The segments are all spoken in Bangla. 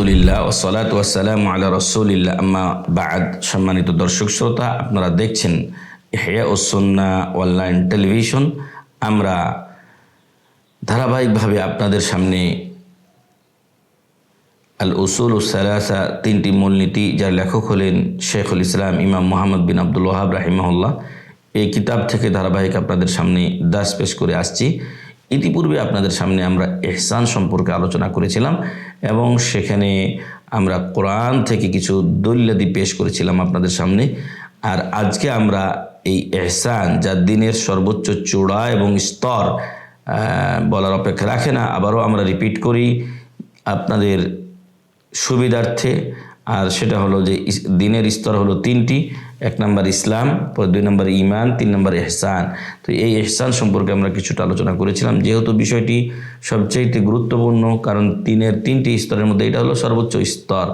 আলহামদুলিল্লাহ ওয়াসসালাতু ওয়াসসালামু আলা রাসূলিল্লাহ আম্মা বা'দ। সম্মানিত দর্শক শ্রোতা, আপনারা দেখছেন ইহয়াউস সুন্নাহ অনলাইন টেলিভিশন। আমরা ধারাবাহিকভাবে আপনাদের সামনে আল উসুলুস সালাসা, তিনটি মূলনীতি, যার লেখক হলেন শেখুল ইসলাম ইমাম মুহাম্মদ বিন আব্দুল ওয়াহাব রাহিমাহুল্লাহ, এই কিতাব থেকে ধারাবাহিক আপনাদের সামনে দাস পেশ করে আসছি। ইতিপূর্বে আপনাদের সামনে আমরা ইহসান সম্পর্কে আলোচনা করেছিলাম এবং সেখানে আমরা কোরআন থেকে কিছু দলিলাদি পেশ করেছিলাম আপনাদের সামনে। আর আজকে আমরা এই ইহসান, যা দিনের সর্বোচ্চ চূড়া এবং স্তর, বলার অপেক্ষা রাখে না, আবারও আমরা রিপিট করি আপনাদের সুবিধার্থে। আর সেটা হলো যে দিনের স্তর হলো তিনটি: 1 নম্বর ইসলাম, 2 নম্বর ঈমান, 3 নম্বর ইহসান। তো এই ইহসান সম্পর্কে আমরা কিছুটা আলোচনা করেছিলাম। যেহেতু বিষয়টি সবচেয়ে গুরুত্বপূর্ণ, কারণ দিনের 3টি স্তরের মধ্যে এটা হলো সর্বোচ্চ স্তর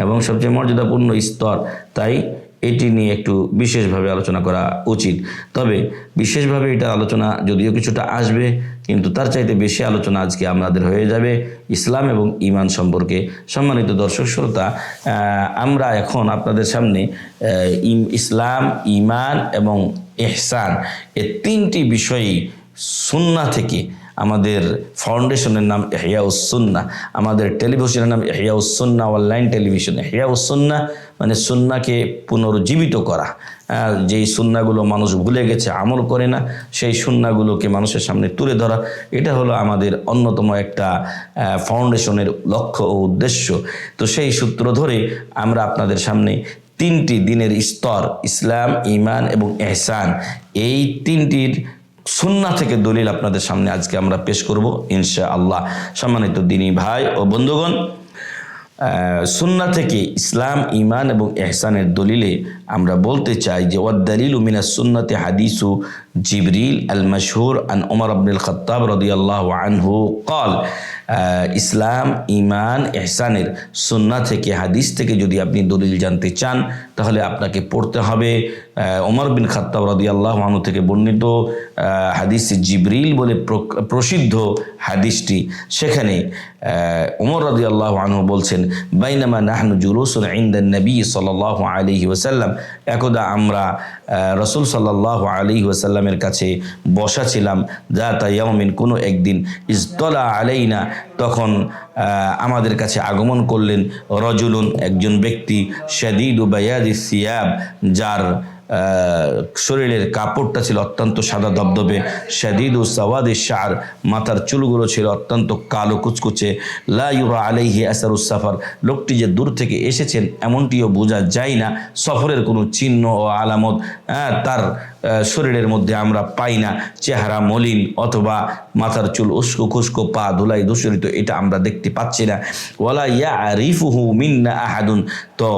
এবং সবচেয়ে মর্যাদাপূর্ণ স্তর, তাই এটি নিয়ে একটু বিশেষভাবে আলোচনা করা উচিত। তবে বিশেষভাবে এটার আলোচনা যদিও কিছুটা আসবে, কিন্তু তার চাইতে বেশি আলোচনা আজকে আমাদের হয়ে যাবে ইসলাম এবং ঈমান সম্পর্কে। সম্মানিত দর্শক শ্রোতা, আমরা এখন আপনাদের সামনে ইসলাম, ঈমান এবং ইহসান, এই 3টি বিষয়ই সুন্নাহ থেকে, আমাদের ফাউন্ডেশনের নাম ইহয়াউস সুন্নাহ, আমাদের টেলিভিশনের নাম ইহয়াউস সুন্নাহ অনলাইন টেলিভিশন। ইহয়াউস সুন্নাহ মানে সুন্নাহকে পুনরুজ্জীবিত করা। যেই সুন্নাহগুলো মানুষ ভুলে গেছে, আমল করে না, সেই সুন্নাহগুলোকে মানুষের সামনে তুলে ধরা, এটা হলো আমাদের অন্যতম একটা ফাউন্ডেশনের লক্ষ্য ও উদ্দেশ্য। তো সেই সূত্র ধরে আমরা আপনাদের সামনে 3টি দিনের স্তর, ইসলাম, ঈমান এবং ইহসান, এই 3টির সুন্নাহ থেকে দলিল আপনাদের সামনে আজকে আমরা পেশ করব ইনশাআল্লাহ। সম্মানিত দিনী ভাই ও বন্ধুগণ, সুন্নাহ থেকে ইসলাম, ঈমান এবং ইহসানের দলিলে আমরা বলতে চাই যে ওয়াদ-দালিলু মিনাস সুন্নাতি হাদিসু জিবরিল আল মাশহুর আন উমর ইবনুল খাত্তাব রাদিয়াল্লাহু আনহু قال, ইসলাম, ঈমান, ইহসানের সুন্নাহ থেকে, হাদিস থেকে যদি আপনি দলিল জানতে চান, তাহলে আপনাকে পড়তে হবে ওমর বিন খাত্তাব রাদিয়াল্লাহু আনহু থেকে বর্ণিত হাদিস জিবরিল বলে প্রসিদ্ধ হাদিসটি। সেখানে ওমর রাদিয়াল্লাহু আনহু বলছেন, বাইনামা নাহনু জুলুসুন ইনদান নবী সাল্লাল্লাহু আলাইহি ওয়াসাল্লাম, একদা আমরা রাসূল সাল্লাল্লাহু আলাইহি ওয়াসাল্লামের কাছে বসা ছিলাম, যাতা ইয়াউমিন, কোনো একদিন, ইজতলা আলাইনা, তখন আমাদের কাছে আগমন করলেন রজুলুন, একজন ব্যক্তি, শাদীদু বায়াদিস সিয়াব, যার শরীরের কাপড়টা ছিল অত্যন্ত সাদা ধবধবে, শাদীদু সাওয়াদিশ শা'r, মাথার চুলগুলো ছিল অত্যন্ত কালো কুচকুচে, লা ইউরা আলাইহি আসারুস সাফার, লোকটি যে দূর থেকে এসেছেন এমনটিও বোঝা যায় না, সফরের কোনো চিহ্ন ও আলামত তার শরীরের মধ্যে আমরা পাই না, চেহারা মলিন অথবা মাথার চুল উস্কো খুস্কো, পা ধুলাই দূষিত, এটা আমরা দেখতে পাচ্ছি না। ওয়ালা ইয়ারিফুহু মিন্না আহাদুন, তো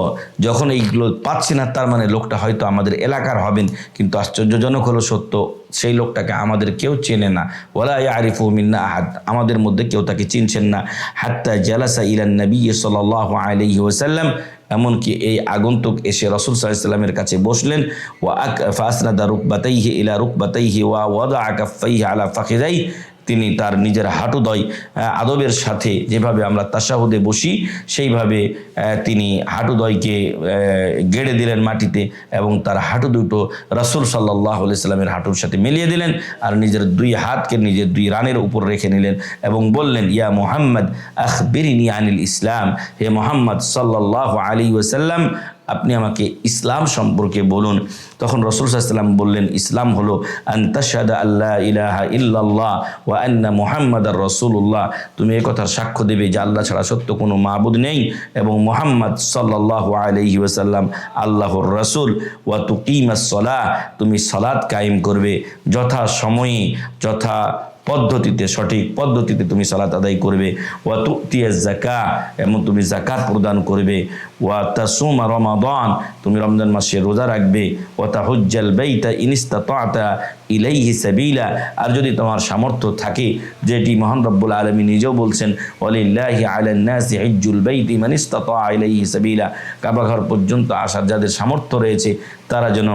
যখন এইগুলো পাচ্ছি না, তার মানে লোকটা হয়তো আমাদের এলাকার হবেন, কিন্তু আশ্চর্যজনক হলো সত্য, সেই লোকটাকে আমাদের কেউ চেনে না। ওয়ালা ইয়ারিফুহু মিন্না আহাদ, আমাদের মধ্যে কেউ তাকে চিনছেন না। হাত্তা জালাসা ইলান নবী সাল্লাল্লাহু আলাইহি ওয়াসাল্লাম, এমনকি এই আগন্তুক এসে রাসূল সাল্লাল্লাহু আলাইহি ওয়াসাল্লামের কাছে বসলেন। ওয়া ফাসনাদা রুকবাতাইহি ইলা রুকবাতাইহি ওয়া ওয়াদা কাফাইহি আলা ফাখিদাইহি, তিনি তার নিজের হাঁটুদ্বয় আদবের সাথে, যেভাবে আমরা তাশাহুদে বসি সেইভাবে তিনি হাঁটুদ্বয়কে গেড়ে দিলেন মাটিতে এবং তার হাঁটু দুটো রাসূল সাল্লাল্লাহু আলাইহি সাল্লামের হাঁটুর সাথে মিলিয়ে দিলেন আর নিজের 2 হাতকে নিজের 2 রানের উপর রেখে নিলেন এবং বললেন, ইয়া মুহাম্মদ আখবিরনি আনিল ইসলাম, হে মুহাম্মদ সাল্লাল্লাহু আলাইহি ওয়াসাল্লাম, আপনি আমাকে ইসলাম সম্পর্কে বলুন। তখন রাসূল সাল্লাল্লাহু আলাইহি ওয়াসাল্লাম বললেন, ইসলাম হলো আন তাশহাদা আল্লা ইলাহা ইল্লাল্লাহ ওয়া আন্না মুহাম্মাদার রাসূলুল্লাহ, তুমি এই কথার সাক্ষ্য দেবে যে আল্লাহ ছাড়া সত্য কোনো মাবুদ নেই এবং মুহাম্মদ সাল্লাল্লাহু আলাইহি ওয়াসাল্লাম আল্লাহর রাসূল। ওয়া তুকিমাস সালাহ, তুমি সালাত কায়েম করবে, যথা সময়ে, যথা পদ্ধতিতে, সঠিক পদ্ধতিতে তুমি সালাত আদায় করবে। ওয়া তুতিয়াজ যাকাত, এবং তুমি যাকাত প্রদান করবে। ওয়া তাসুমা রমাদান, তুমি রমজান মাসে রোজা রাখবে। ওয়া তাহুজ্জাল বাইতা ইন ইসতাতা'তা ইলাইহি সাবিলা, আর যদি তোমার সামর্থ্য থাকে, যেটি মহান রব্বুল আলামিন নিজেও বলছেন, ওয়ালিল্লাহি আলান নাসি হিজ্জুল বাইতি মান ইসতাতা'a ইলাইহি সাবিলা, কাবা ঘর পর্যন্ত আসার যাদের সামর্থ্য রয়েছে তারা যেন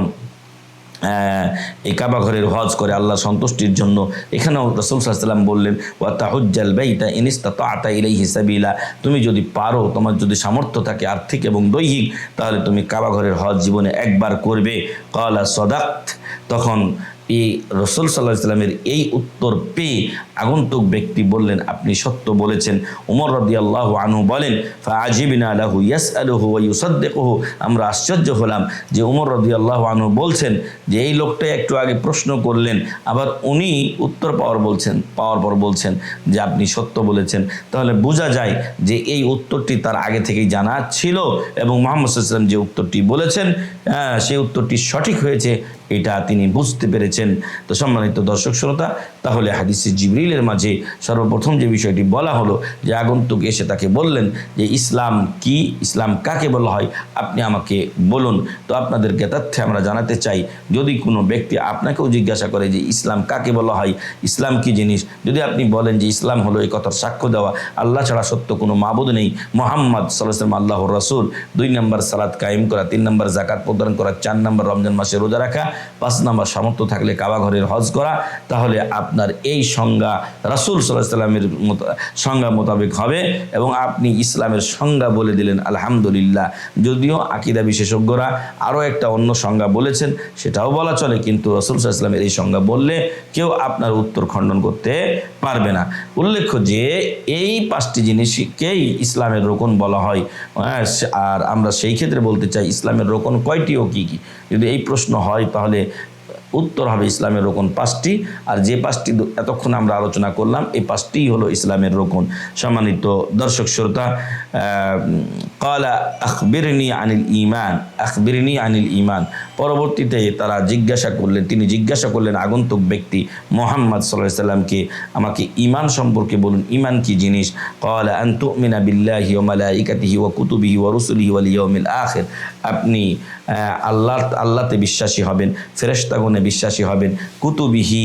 এই কাবা ঘরের হজ করে আল্লাহ সন্তুষ্টির জন্য। এখানেও রাসূল সাল্লাল্লাহু আলাইহি ওয়াসাল্লাম বললেন ওয়া তাহুজ্জাল বাইতা ইন ইসতাতা ইলাইহি সাবিলা, তুমি যদি পারো, তোমার যদি সামর্থ্য থাকে আর্থিক এবং দৈহিক, তাহলে তুমি কাবা ঘরের হজ জীবনে একবার করবে। ক্বালা সাদাক্ত, তখন এই রাসূল সাল্লাল্লাহু আলাইহি ওয়াসাল্লামের এই উত্তর পেয়ে আগন্তুক ব্যক্তি বললেন আপনি সত্য বলেছেন। ওমর রাদিয়াল্লাহু আনহু বলেন ফাআজিবনা লাহু ইয়াসআলুহু ওয়া ইউসাদ্দিকুহু, আমরা আশ্চর্য হলাম যে ওমর রাদিয়াল্লাহু আনহু বলছেন যে এই লোকটা একটু আগে প্রশ্ন করলেন, আবার উনি উত্তর পাওয়ার পর বলছেন যে আপনি সত্য বলেছেন। তাহলে বোঝা যায় যে এই উত্তরটি তার আগে থেকেই জানা ছিল এবং মুহাম্মদ সাল্লাল্লাহু আলাইহি ওয়াসাল্লাম যে উত্তরটি বলেছেন সেই উত্তরটি সঠিক হয়েছে এটা তিনি বুঝতে পেরেছেন। তো সম্মানিত দর্শক শ্রোতা, তাহলে হাদিসে জিবরিলের মাঝে সর্বপ্রথম যে বিষয়টি বলা হলো যে আগন্তুক এসে তাকে বললেন যে ইসলাম কি, ইসলাম কাকে বলা হয়, আপনি আমাকে বলুন। তো আপনাদের জ্ঞাতার্থে আমরা জানাতে চাই, যদি কোনো ব্যক্তি আপনাকেও জিজ্ঞাসা করে যে ইসলাম কাকে বলা হয়, ইসলাম কি জিনিস, যদি আপনি বলেন যে ইসলাম হলো এই কথার সাক্ষ্য দেওয়া আল্লাহ ছাড়া সত্য কোনো মাবুদ নেই, মুহাম্মদ সাল্লাল্লাহু আলাইহি ওয়াসাল্লাম আল্লাহর রাসূল, 2 নম্বর সালাত কায়েম করা, 3 নম্বর যাকাত প্রদান করা, 4 নম্বর রমজান মাসে রোজা রাখা, 5 নম্বর সামর্থ্য থাকলে কাবা ঘরের হজ করা, তাহলে আপনার এই সংজ্ঞা রাসূল সাল্লাল্লাহু আলাইহি ওয়াসাল্লামের সংজ্ঞা মোতাবেক হবে এবং আপনি ইসলামের সংজ্ঞা বলে দিলেন আলহামদুলিল্লাহ। যদিও আকীদা বিশেষজ্ঞরা আরও একটা অন্য সংজ্ঞা বলেছেন, সেটাও বলা চলে, কিন্তু রাসূল সাল্লাল্লাহু আলাইহি ওয়াসাল্লামের এই সংজ্ঞা বললে কেউ আপনার উত্তর খণ্ডন করতে পারবে না। উল্লেখ্য যে এই 5টি জিনিসকেই ইসলামের রোকন বলা হয়। আর আমরা সেই ক্ষেত্রে বলতে চাই ইসলামের রোকন কয়টি ও কী কী, যদি এই প্রশ্ন হয় তাহলে উত্তর হবে ইসলামের রোকন 5টি, আর যে 5টি এতক্ষণ আমরা আলোচনা করলাম এই 5টিই হলো ইসলামের রোকন। সম্মানিত দর্শক শ্রোতা, ক্বালা আখবিরনি আনিল ঈমান, আখবিরনি আনিল ঈমান, পরবর্তীতে তিনি জিজ্ঞাসা করলেন আগন্তুক ব্যক্তি মুহাম্মদ সাল্লাল্লাহু আলাইহি ওয়াসাল্লামকে, আমাকে ঈমান সম্পর্কে বলুন, ঈমান কি জিনিস। ক্বালা আন তুমিনা বিল্লাহি ওয়া মালাইকাতিহি ওয়া কুতুবিহি ওয়া রুসুলিহি ওয়াল ইয়াউমিল আখির, আপনি আল্লাহতে বিশ্বাসী হবেন, ফেরেশতাগণে বিশ্বাসী হবেন, কুতুবিহি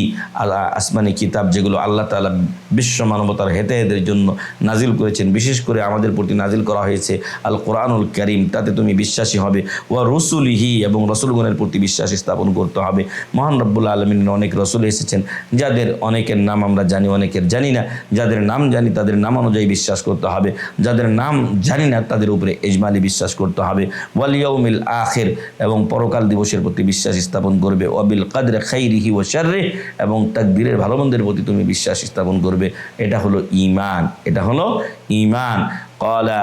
আসমানি কিতাব যেগুলো আল্লাহ তাআলা বিশ্ব মানবতার হেদায়েতের জন্য নাজিল করেছেন, বিশেষ করে আমাদের প্রতি নাজিল করা হয়েছে আল কোরআনুল কারীম, তাতে তুমি বিশ্বাসী হবে। ওয়া রুসুলিহি, এবং রসুলগণের প্রতি বিশ্বাস স্থাপন করতে হবে। মহান রব্বুল আলামিনের অনেক রসুল এসেছেন যাদের অনেকের নাম আমরা জানি, অনেকের জানি না। যাদের নাম জানি তাদের নাম অনুযায়ী বিশ্বাস করতে হবে, যাদের নাম জানি না তাদের উপরে ইজমালি বিশ্বাস করতে হবে। ওয়াল ইয়াউমিল আখির, এবং পরকাল দিবসের প্রতি বিশ্বাস স্থাপন করবে। ওয়াবিল কাদরি খাইরিহি ওয়া শাররিহি, এবং তাকদীরের ভালো মন্দের প্রতি তুমি বিশ্বাস স্থাপন করবে। এটা হলো ঈমান, এটা হলো ঈমান। ক্বালা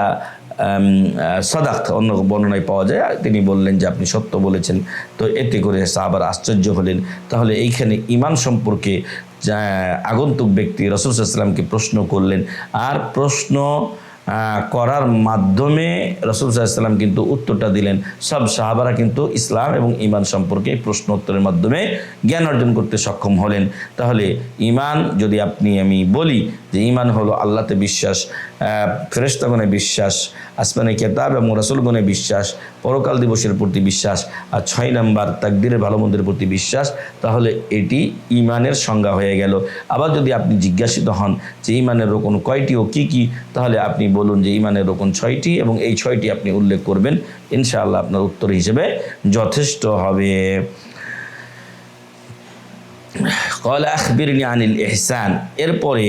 সাদাক্ত, অন্য বর্ণনায় পাওয়া যায় তিনি বললেন যে আপনি সত্য বলেছেন। তো এতে করে সাহাবারা আশ্চর্য হলেন। তাহলে এইখানে ঈমান সম্পর্কে আগন্তুক ব্যক্তি রাসূল সাল্লাল্লাহু আলাইহি ওয়াসাল্লামকে প্রশ্ন করলেন, আর প্রশ্ন করার মাধ্যমে রাসূল সাল্লাল্লাহু আলাইহি ওয়াসাল্লাম কিন্তু উত্তরটা দিলেন। সব সাহাবারা কিন্তু ইসলাম এবং ঈমান সম্পর্কে প্রশ্ন উত্তরের মাধ্যমে জ্ঞান অর্জন করতে সক্ষম হলেন। তাহলে ঈমান যদি আমি বলি যে ঈমান হলো আল্লাহতে বিশ্বাস, ফেরেশতাগণে বিশ্বাস, আসমানি কিতাব এবং রাসূলগণে বিশ্বাস, পরকাল দিবসের প্রতি বিশ্বাস, আর 6 নম্বর তাকদীরের ভালো মন্দের প্রতি বিশ্বাস। তাহলে এটি ঈমানের সংজ্ঞা হয়ে গেল। আবার যদি আপনি জিজ্ঞাসিত হন যে ঈমানের রোকন কয়টি ও কী কী, তাহলে আপনি বলুন যে ঈমানের রোকন 6টি, এবং এই 6টি আপনি উল্লেখ করবেন, ইনশাআল্লাহ আপনার উত্তর হিসেবে যথেষ্ট হবে। ক্বালা আখবিরনি আনিল ইহসান, এরপরে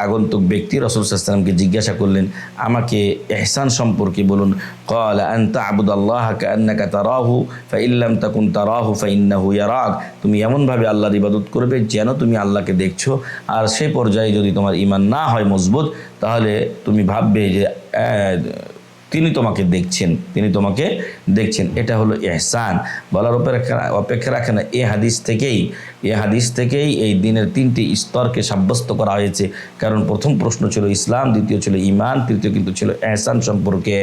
আগন্তুক ব্যক্তি রাসূল সাল্লাল্লাহু আলাইহি ওয়াসাল্লামকে জিজ্ঞাসা করলেন আমাকে ইহসান সম্পর্কে বলুন। ক্বালা আন তা'বুদাল্লাহা কাআন্নাকা তারাহু ফাইন লাম তাকুন তারাহু ফাইন্নাহু ইয়ারাক, তুমি এমনভাবে আল্লাহর ইবাদত করবে যেন তুমি আল্লাহকে দেখছো। আর সে পর্যায়ে যদি তোমার ঈমান না হয় মজবুত, তাহলে তুমি ভাববে যে তিনি তোমাকে দেখছেন। এটা হলো ইহসান। বলার অপেক্ষা রাখে না, এই হাদিস থেকেই এই দিনের 3টি স্তরকে সাব্যস্ত করা হয়েছে। কারণ প্রথম প্রশ্ন ছিল ইসলাম, দ্বিতীয় ছিল ঈমান, তৃতীয় কিন্তু ছিল ইহসান সম্পর্কে।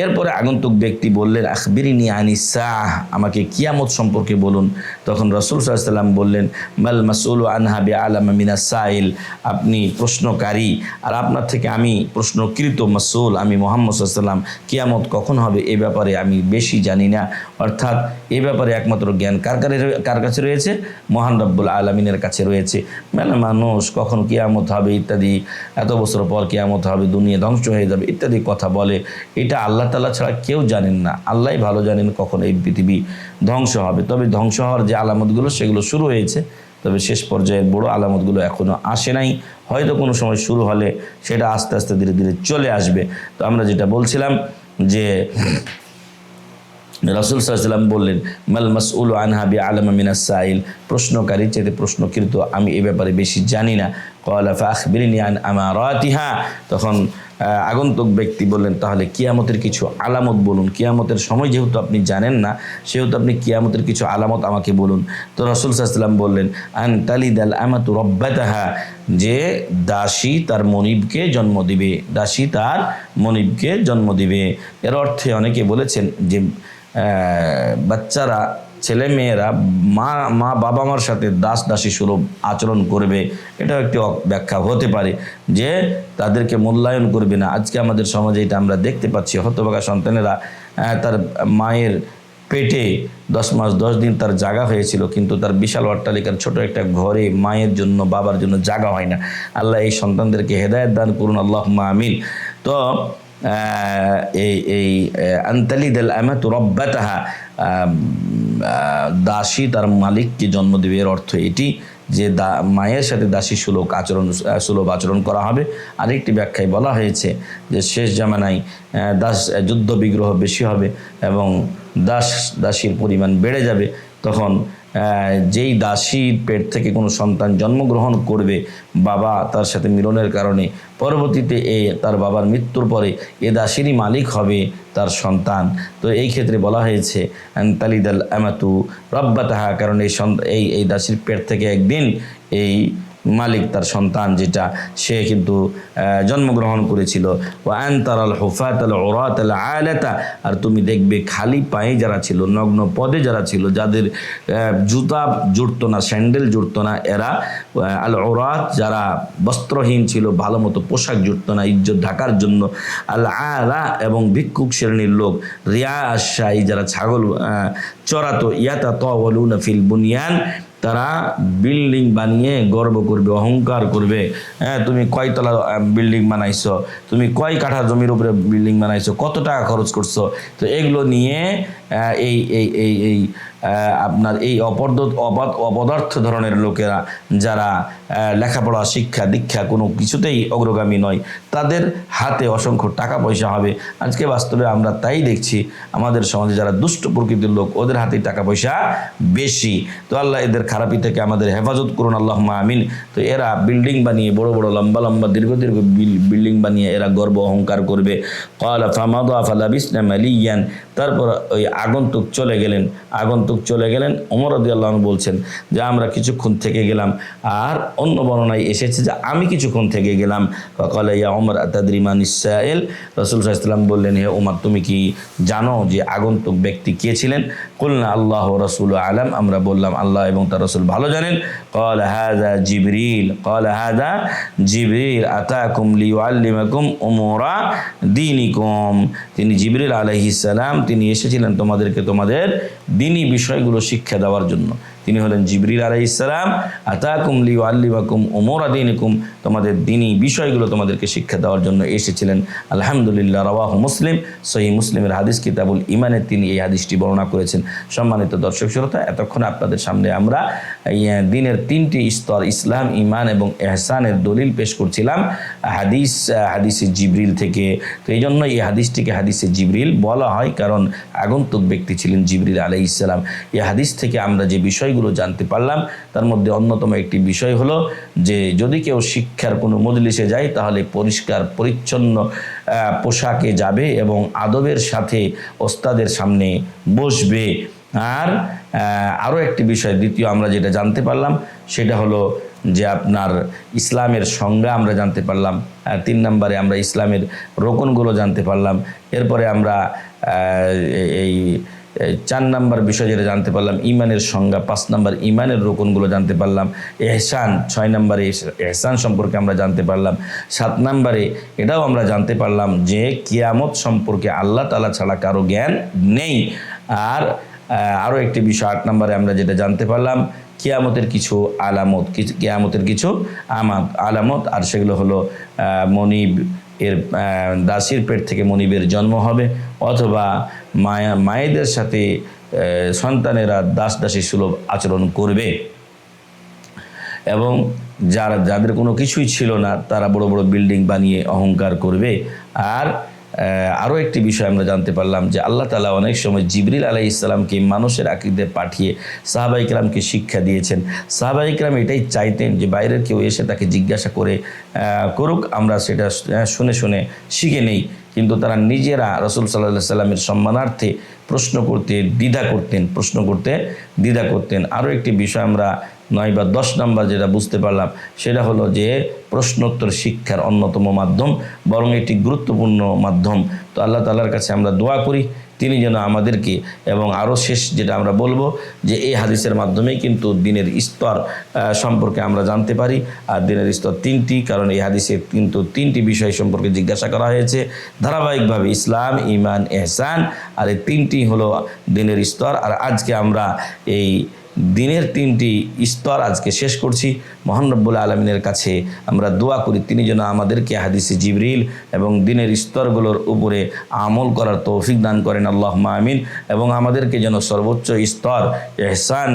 এরপরে আগন্তুক ব্যক্তি বললেন আখবিরনি আনিস সাআহ, আমাকে কিয়ামত সম্পর্কে বলুন। তখন রাসূল সাল্লাল্লাহু আলাইহি ওয়াসাল্লাম বললেন মাল মাসউলু আনহা বিআলামা মিনাস সাইল, আপনি প্রশ্নকারী আর আপনার থেকে আমি প্রশ্নকৃত মাসউল, আমি মুহাম্মদ সাল্লাল্লাহু আলাইহি ওয়াসাল্লাম কিয়ামত কখন হবে এ ব্যাপারে আমি বেশি জানি না। অর্থাৎ এ ব্যাপারে একমাত্র জ্ঞান কার কাছে রয়েছে? মহান রব্বুল আলামিনের কাছে রয়েছে। মেলা মানুষ কখন কিয়ামত হবে ইত্যাদি, এত বছর পর কিয়ামত হবে, দুনিয়া ধ্বংস হয়ে যাবে ইত্যাদি কথা বলে। এটা আল্লাহ তাআলা ছাড়া কেউ জানেন না। আল্লাহই ভালো জানেন কখন এই পৃথিবী ধ্বংস হবে। তবে ধ্বংস হওয়ার যে আলামতগুলো সেগুলো শুরু হয়েছে, তবে শেষ পর্যায়ের বড় আলামতগুলো এখনও আসে নাই। হয়তো কোনো সময় শুরু হলে সেটা আস্তে আস্তে ধীরে ধীরে চলে আসবে। তো আমরা যেটা বলছিলাম যে রাসূল সাল্লাল্লাহু আলাইহি ওয়াসাল্লাম বললেন, মাল মাসউলু আনহা বিআলামা মিনাস সাইল, প্রশ্নকারী চেয়ে প্রশ্নকৃত আমি এ ব্যাপারে বেশি জানি না। ক্বালা ফাআখবিরনি আন আমারাতিহা, তখন আগন্তুক ব্যক্তি বললেন, তাহলে কিয়ামতের কিছু আলামত বলুন। কিয়ামতের সময় যেহেতু আপনি জানেন না, সেহেতু আপনি কিয়ামতের কিছু আলামত আমাকে বলুন। তো রাসূল সাল্লাল্লাহু আলাইহি ওয়াসাল্লাম বললেন, আন তালিদাল আমাতু রাব্বাতাহা, যে দাসী তার মনিবকে জন্ম দিবে, দাসী তার মনিবকে জন্ম দিবে। এর অর্থে অনেকে বলেছেন যে বাচ্চারা, ছেলে মেয়েরা মা বাবা মার সাথে দাস দাসী সুলভ আচরণ করবে, এটাও একটি ব্যাখ্যা হতে পারে যে তাদেরকে মূল্যায়ন করবে না। আজকে আমাদের সমাজে এটা আমরা দেখতে পাচ্ছি, হতভাগা সন্তানেরা তার মায়ের পেটে 10 মাস 10 দিন তার জায়গা হয়েছিল, কিন্তু তার বিশাল অট্টালিকার ছোট একটা ঘরে মায়ের জন্য বাবার জন্য জায়গা হয় না। আল্লাহ এই সন্তানদেরকে হেদায়েত দান করুন, আল্লাহুম্মা আমিন। তো এই আনতালিদাল আমাতু রাব্বাতাহা, দাসী তার মালিককে জন্ম দেবে, এর অর্থ এটি যে মায়ের সাথে দাসী সুলভ আচরণ করা হবে। আরেকটি ব্যাখ্যায় বলা হয়েছে যে শেষ জামানায় যুদ্ধ বিগ্রহ বেশি হবে এবং দাসীর পরিমাণ বেড়ে যাবে। তখন যেই দাসীর পেট থেকে কোনো সন্তান জন্মগ্রহণ করবে, বাবা তার সাথে মিলনের কারণে পরবর্তীতে তার বাবার মৃত্যুর পরে এ দাসীরই মালিক হবে তার সন্তান। তো এই ক্ষেত্রে বলা হয়েছে আনতালিদাল আমাতু রাব্বাতাহা, কারণ এই দাসীর পেট থেকে একদিন এই মালিক তার সন্তান যেটা সে কিন্তু জন্মগ্রহণ করেছিল। ওয়া আনতারাল হুফাতাল উরাতাল আলাতা, আর তুমি দেখবে খালি পায়ে যারা ছিল, নগ্ন পদে যারা ছিল, যাদের জুতা জুড়তো না, স্যান্ডেল জুড়তো না, এরা আল উরাত, যারা বস্ত্রহীন ছিল, ভালো মতো পোশাক জুড়তো না ইজ্জত ঢাকার জন্য, আল আলা, এবং ভিক্ষুক শ্রেণীর লোক, রিয়া আশাই, যারা ছাগল চড়াতো, ইয়াতা তাওয়ালুনা ফিল বুনিয়ান, তারা বিল্ডিং বানিয়ে গর্ব করবে, অহংকার করবে। তুমি কয়তলা বিল্ডিং বানাইছো, তুমি কয় কাঠা জমির উপরে বিল্ডিং বানাইছো, কত টাকা খরচ করছো। তো এগুলো নিয়ে এই এই এই এই আপনার এই অপদার্থ ধরনের লোকেরা, যারা লেখাপড়া শিক্ষা দীক্ষা কোনো কিছুতেই অগ্রগামী নয়, তাদের হাতে অসংখ্য টাকা পয়সা হবে। আজকে বাস্তবে আমরা তাই দেখছি, আমাদের সমাজে যারা দুষ্ট প্রকৃতির লোক, ওদের হাতে টাকা পয়সা বেশি। তো আল্লাহ এদের খারাপি থেকে আমাদের হেফাজত করুন, আল্লাহুম্মা আমিন। তো এরা বিল্ডিং বানিয়ে, বড় বড় লম্বা লম্বা দীর্ঘ দীর্ঘ বিল্ডিং বানিয়ে এরা গর্ব অহংকার করবে। ক্বালা ফামাদা ফালাবিসনা মালিয়ান, তারপর ওই আগন্তুক চলে গেলেন। ওমর রাদিয়াল্লাহু আনহু বলছেন যে আমরা কিছুক্ষণ থেকে গেলাম। আর অন্য বর্ণনায় এসেছে যে আমি কিছুক্ষণ থেকে গেলাম। ফাকালা ইয়া ওমর আতাদরি মানিস সাইল, রাসূল সাল্লাল্লাহু আলাইহি ওয়াসাল্লাম বললেন, হে ওমর, তুমি কি জানো যে আগন্তুক ব্যক্তি কে ছিলেন? কুলনা আল্লাহ ওয়া রাসূলু আলাম, আমরা বললাম আল্লাহ এবং তার রাসূল ভালো জানেন। ক্বালা হাযা জিবরিল আতাকুম লিয়ুআল্লিমাকুম উমুরা দীনিকুম, তিনি জিবরিল আলাইহিস সালাম, তিনি এসেছিলেন তোমাদেরকে তোমাদের দ্বীনি বিষয়গুলো শিক্ষা দেওয়ার জন্য। তিনি হলেন জিবরিল আলাইহিস সালাম, আতাকুম লিয়ুআল্লিমাকুম উমুরা দীনিকুম, তোমাদের দ্বীনি বিষয়গুলো তোমাদেরকে শিক্ষা দেওয়ার জন্য এসেছিলেন। আলহামদুলিল্লাহ, রাওয়াহু মুসলিম, সহিহ মুসলিমের হাদিস কিতাবুল ঈমানে তিনি এই হাদিসটি বর্ণনা করেছেন। সম্মানিত দর্শক শ্রোতা, এতক্ষণ আপনাদের সামনে আমরা দ্বীনের 3টি স্তর, ইসলাম, ঈমান এবং ইহসানের দলিল পেশ করছিলাম হাদিসে জিবরিল থেকে। তো এই জন্য এই হাদিসটিকে হাদিসে জিবরিল বলা হয়, কারণ আগন্তুক ব্যক্তি ছিলেন জিবরিল আলাইহিস সালাম। এই হাদিস থেকে আমরা যে বিষয়গুলো জানতে পারলাম, তার মধ্যে অন্যতম একটি বিষয় হলো যে যদি কেউ শিক্ষার কোনো মজলিসে যায়, তাহলে পরিষ্কার পরিচ্ছন্ন পোশাকে যাবে এবং আদবের সাথে ওস্তাদের সামনে বসবে। আর আরও একটি বিষয়, দ্বিতীয় আমরা যেটা জানতে পারলাম সেটা হলো যে আপনার ইসলামের সংজ্ঞা আমরা জানতে পারলাম। 3 নম্বরে আমরা ইসলামের রোকনগুলো জানতে পারলাম। এরপরে আমরা এই 4 নম্বর বিষয় যেটা জানতে পারলাম ঈমানের সংজ্ঞা, 5 নম্বর ঈমানের রোকনগুলো জানতে পারলাম। ইহসান 6 নম্বরে ইহসান সম্পর্কে আমরা জানতে পারলাম। 7 নম্বরে এটাও আমরা জানতে পারলাম যে কিয়ামত সম্পর্কে আল্লাহ তাআলা ছাড়া কারো জ্ঞান নেই। আর আরও একটি বিষয় 8 নম্বরে আমরা যেটা জানতে পারলাম, কিয়ামতের কিছু আলামত, আর সেগুলো হলো মনিব এর দাসীর পেট থেকে মনিবের জন্ম হবে, অথবা মায়েদের সাথে সন্তানেরা দাস দাসী সুলভ আচরণ করবে, এবং যাদের কোনো কিছুই ছিল না তারা বড় বড় বিল্ডিং বানিয়ে অহংকার করবে। আর আরও একটি বিষয় আমরা জানতে পারলাম যে আল্লাহ তাআলা অনেক সময় জিবরিল আলাইহিস সালামকে মানুষের আকৃতিতে পাঠিয়ে সাহাবায়ে কেরামকে শিক্ষা দিয়েছেন। সাহাবায়ে কেরাম এটাই চাইতেন যে বাইরের কেউ এসে তাকে জিজ্ঞাসা করুক, আমরা সেটা শুনে শুনে শিখে নেই, কিন্তু তারা নিজেরা রাসূল সাল্লাল্লাহু আলাইহি সাল্লামের সম্মানার্থে প্রশ্ন করতে দ্বিধা করতেন। আরও একটি বিষয় আমরা 9 বা 10 নম্বর যেটা বুঝতে পারলাম সেটা হলো যে প্রশ্নোত্তর শিক্ষার অন্যতম মাধ্যম, বরং একটি গুরুত্বপূর্ণ মাধ্যম। তো আল্লাহ তাআলার কাছে আমরা দোয়া করি তিনি যেন আমাদেরকে, এবং আরও শেষ যেটা আমরা বলবো যে এই হাদিসের মাধ্যমেই কিন্তু দিনের স্তর সম্পর্কে আমরা জানতে পারি। আর দিনের স্তর 3টি, কারণ এই হাদিসে কিন্তু 3টি বিষয় সম্পর্কে জিজ্ঞাসা করা হয়েছে ধারাবাহিকভাবে: ইসলাম, ঈমান, ইহসান। আর এই 3টি হলো দিনের স্তর। আর আজকে আমরা এই দিনের 3টি স্তর আজকে শেষ করছি। মহান রব্বুল আলামিনের কাছে আমরা দোয়া করি তিনি যেন আমাদেরকে হাদিসে জিবরিল এবং দিনের স্তরগুলোর উপরে আমল করার তৌফিক দান করেন, আল্লাহুম্মা আমিন। এবং আমাদেরকে যেন সর্বোচ্চ স্তর ইহসান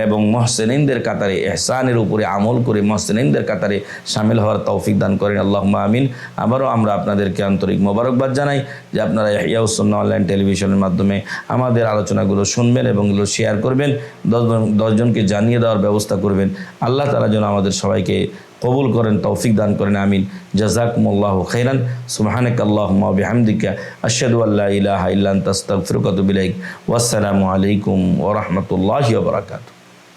এবং মুহসিনিনদের কাতারে, ইহসানের উপরে আমল করে মুহসিনিনদের কাতারে শামিল হওয়ার তৌফিক দান করেন, আল্লাহুম্মা আমিন। আবারও আমরা আপনাদেরকে আন্তরিক মোবারকবাদ জানাই যে আপনারা ইহইয়াউস সুন্নাহ অনলাইন টেলিভিশনের মাধ্যমে আমাদের আলোচনাগুলো শুনবেন এবং এগুলো শেয়ার করবেন, 10 জনকে জানিয়ে দেওয়ার ব্যবস্থা করবেন। আল্লাহ তাআলা যেন আমাদের সবাইকে কবুল করেন, তৌফিক দান করেন, আমিন। জাযাকুমুল্লাহু খাইরান। সুবহানাকাল্লাহুম্মা ওয়া বিহামদিকা আশহাদু আল্লা ইলাহা ইল্লা আনতা আস্তাগফিরুকা ওয়া আতুবু ইলাইক। ওয়াসসালামু আলাইকুম ওয়া রাহমাতুল্লাহি ওয়া বারাকাতুহু।